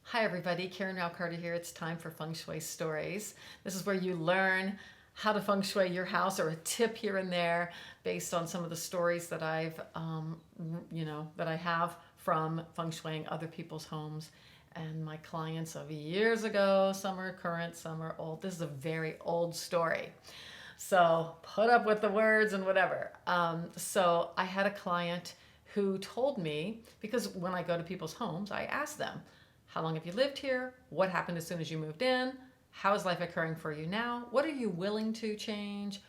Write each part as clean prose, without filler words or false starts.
Hi everybody, Karen Rao Carter here. It's time for Feng Shui Stories. This is where you learn how to Feng Shui your house, or a tip here and there based on some of the stories that that I have from Feng Shuiing other people's homes and my clients of years ago. Some are current, some are old. This is a very old story. So put up with the words and whatever. So I had a client who told me, because when I go to people's homes, I ask them, how long have you lived here? What happened as soon as you moved in? How is life occurring for you now? What are you willing to change?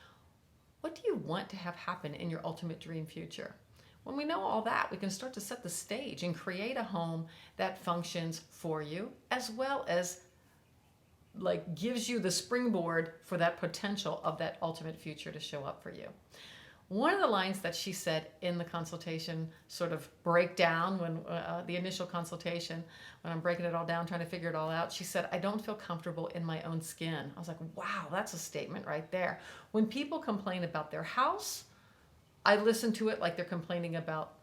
What do you want to have happen in your ultimate dream future? When we know all that, we can start to set the stage and create a home that functions for you, as well as gives you the springboard for that potential of that ultimate future to show up for you. One of the lines that she said in the consultation, sort of breakdown, when the initial consultation, when I'm breaking it all down, trying to figure it all out, she said, I don't feel comfortable in my own skin. I was like, wow, that's a statement right there. When people complain about their house, I listen to it like they're complaining about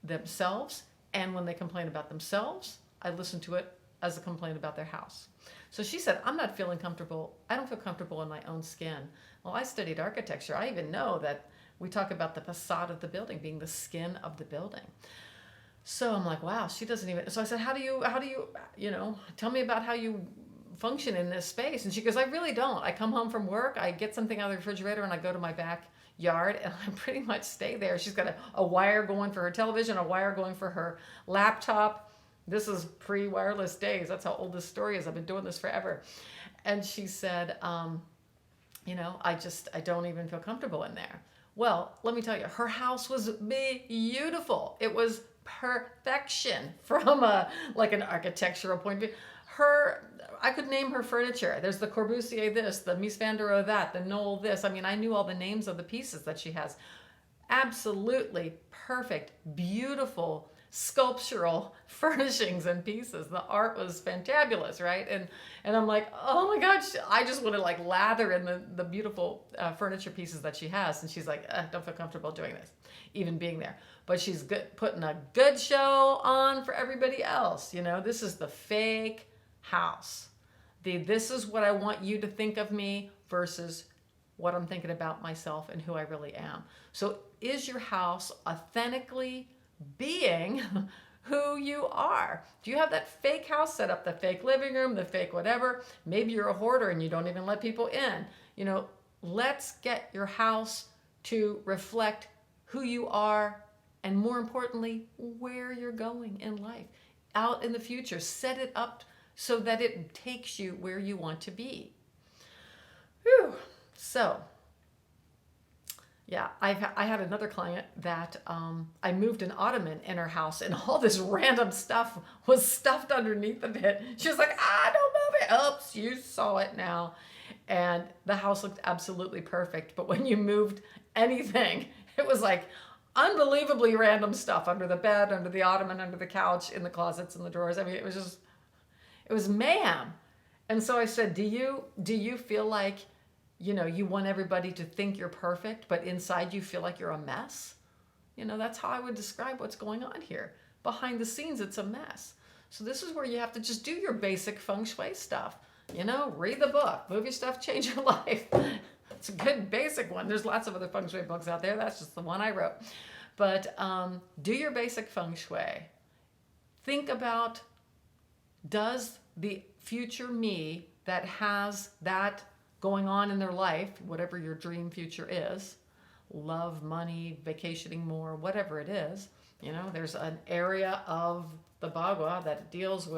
themselves. And when they complain about themselves, I listen to it as a complaint about their house. So she said, I'm not feeling comfortable. I don't feel comfortable in my own skin. Well, I studied architecture. I even know that we talk about the facade of the building being the skin of the building. So I'm like, wow, she doesn't even. So I said, how do you, tell me about how you function in this space. And she goes, I really don't. I come home from work, I get something out of the refrigerator, and I go to my backyard, and I pretty much stay there. She's got a wire going for her television, a wire going for her laptop. This is pre-wireless days. That's how old this story is. I've been doing this forever. And she said, I don't even feel comfortable in there. Well, let me tell you, her house was beautiful. It was perfection from an architectural point of view. I could name her furniture. There's the Corbusier this, the Mies van der Rohe that, the Knoll this. I mean, I knew all the names of the pieces that she has. Absolutely perfect, beautiful, sculptural furnishings and pieces. The art was fantabulous, right? And I'm like, oh my gosh, I just want to lather in the beautiful furniture pieces that she has. And she's like, don't feel comfortable doing this, even being there. But she's putting a good show on for everybody else. This is the fake house. This is what I want you to think of me versus what I'm thinking about myself and who I really am. So is your house authentically being who you are? Do you have that fake house set up, the fake living room, the fake whatever? Maybe you're a hoarder and you don't even let people in. Let's get your house to reflect who you are, and more importantly, where you're going in life. Out in the future, set it up so that it takes you where you want to be. Whew. So, yeah, I had another client that I moved an ottoman in her house, and all this random stuff was stuffed underneath of it. She was like, don't move it. Oops, you saw it now. And the house looked absolutely perfect. But when you moved anything, it was unbelievably random stuff under the bed, under the ottoman, under the couch, in the closets, in the drawers. I mean, it was mayhem. And so I said, do you feel like, you want everybody to think you're perfect, but inside you feel like you're a mess? That's how I would describe what's going on here. Behind the scenes, it's a mess. So this is where you have to just do your basic feng shui stuff. Read the book, Move Your Stuff, Change Your Life. It's a good basic one. There's lots of other feng shui books out there. That's just the one I wrote. But do your basic feng shui. Think about, does the future me that has that going on in their life, whatever your dream future is, love, money, vacationing more, whatever it is, there's an area of the Bagua that deals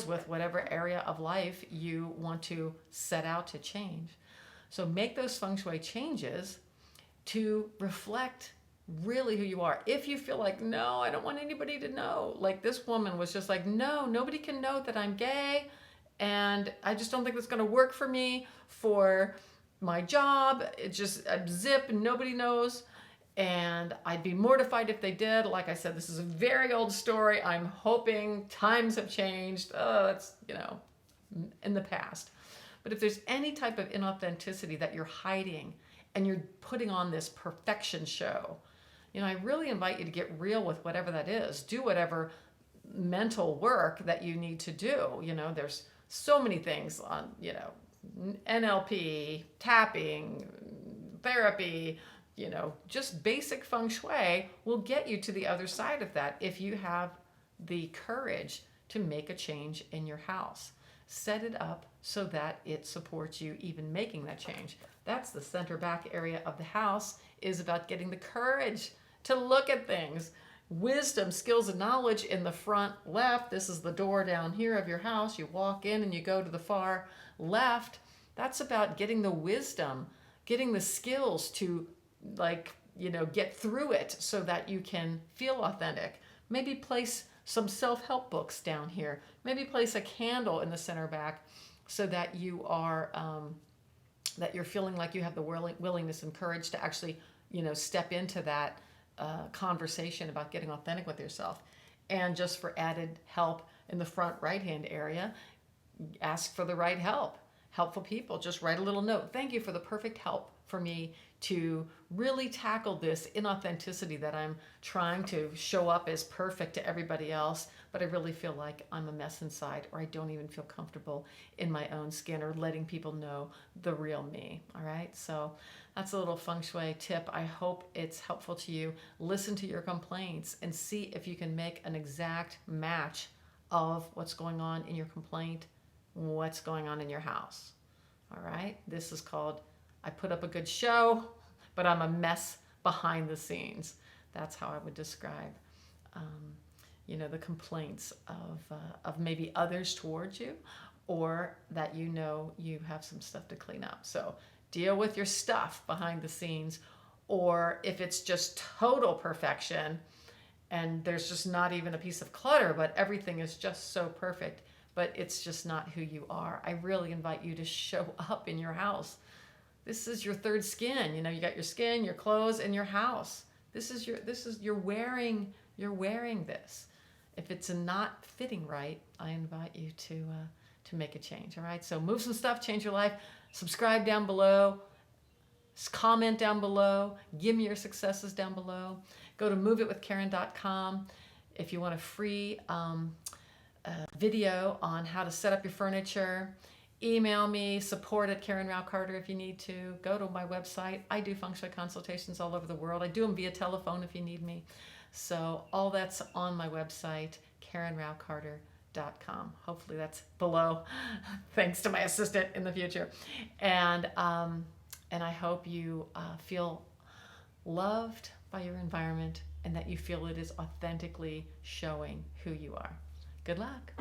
with whatever area of life you want to set out to change. So make those feng shui changes to reflect really who you are. If you feel like, no, I don't want anybody to know, like this woman was just like, no, nobody can know that I'm gay, and I just don't think that's going to work for me for my job. It's just a zip, nobody knows, and I'd be mortified if they did. Like I said, this is a very old story. I'm hoping times have changed. That's, in the past. But if there's any type of inauthenticity that you're hiding and you're putting on this perfection show, I really invite you to get real with whatever that is. Do whatever mental work that you need to do. There's so many things on, NLP, tapping, therapy, just basic feng shui will get you to the other side of that if you have the courage to make a change in your house. Set it up so that it supports you even making that change. That's the center back area of the house, is about getting the courage to look at things. Wisdom, skills, and knowledge in the front left. This is the door down here of your house. You walk in and you go to the far left. That's about getting the wisdom, getting the skills to get through it so that you can feel authentic. Maybe place some self-help books down here. Maybe place a candle in the center back so that you are that you're feeling like you have the willingness and courage to actually step into that conversation about getting authentic with yourself. And just for added help, in the front right hand area, ask for the right help. Helpful people, just write a little note. Thank you for the perfect help for me to really tackle this inauthenticity that I'm trying to show up as perfect to everybody else, but I really feel like I'm a mess inside, or I don't even feel comfortable in my own skin or letting people know the real me. All right, so that's a little feng shui tip. I hope it's helpful to you. Listen to your complaints and see if you can make an exact match of what's going on in your complaint, what's going on in your house. All right, this is called, I put up a good show, but I'm a mess behind the scenes. That's how I would describe, the complaints of maybe others towards you, or that you have some stuff to clean up. So deal with your stuff behind the scenes, or if it's just total perfection and there's just not even a piece of clutter, but everything is just so perfect, but it's just not who you are. I really invite you to show up in your house. This is your third skin. You got your skin, your clothes, and your house. You're wearing this. If it's not fitting right, I invite you to make a change. All right. So move some stuff, change your life. Subscribe down below. Comment down below. Give me your successes down below. Go to moveitwithkaren.com if you want a free video on how to set up your furniture. Email me, support@KarenRauCarter if you need to. Go to my website. I do feng shui consultations all over the world. I do them via telephone if you need me. So all that's on my website, KarenRauCarter.com. Hopefully that's below, thanks to my assistant in the future. And I hope you feel loved by your environment and that you feel it is authentically showing who you are. Good luck.